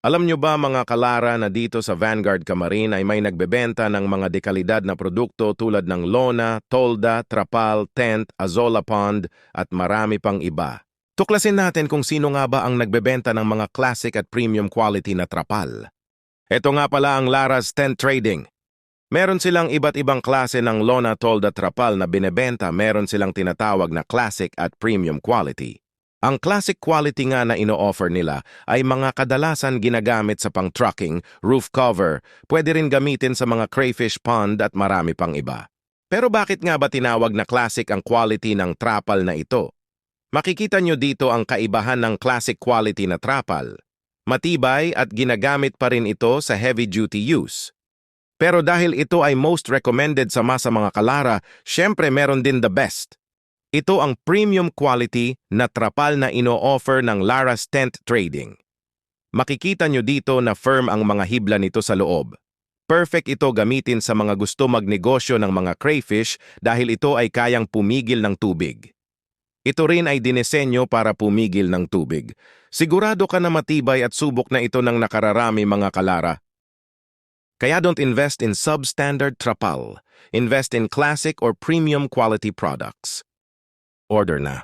Alam nyo ba mga kalara na dito sa Vanguard Camarin ay may nagbebenta ng mga dekalidad na produkto tulad ng Lona, Tolda, Trapal, Tent, Azola Pond at marami pang iba. Tuklasin natin kung sino nga ba ang nagbebenta ng mga classic at premium quality na trapal. Ito nga pala ang Lara's Tent Trading. Meron silang iba't ibang klase ng Lona, Tolda, Trapal na binebenta, meron silang tinatawag na classic at premium quality. Ang classic quality nga na ino-offer nila ay mga kadalasan ginagamit sa pang-trucking, roof cover, pwede rin gamitin sa mga crayfish pond at marami pang iba. Pero bakit nga ba tinawag na classic ang quality ng trapal na ito? Makikita nyo dito ang kaibahan ng classic quality na trapal. Matibay at ginagamit pa rin ito sa heavy-duty use. Pero dahil ito ay most recommended sa mga kalara, syempre meron din the best. Ito ang premium quality na trapal na ino-offer ng Lara's Tent Trading. Makikita nyo dito na firm ang mga hibla nito sa loob. Perfect ito gamitin sa mga gusto magnegosyo ng mga crayfish dahil ito ay kayang pumigil ng tubig. Ito rin ay dinesenyo para pumigil ng tubig. Sigurado ka na matibay at subok na ito ng nakararami mga kalara. Kaya don't invest in substandard trapal. Invest in classic or premium quality products. Order na.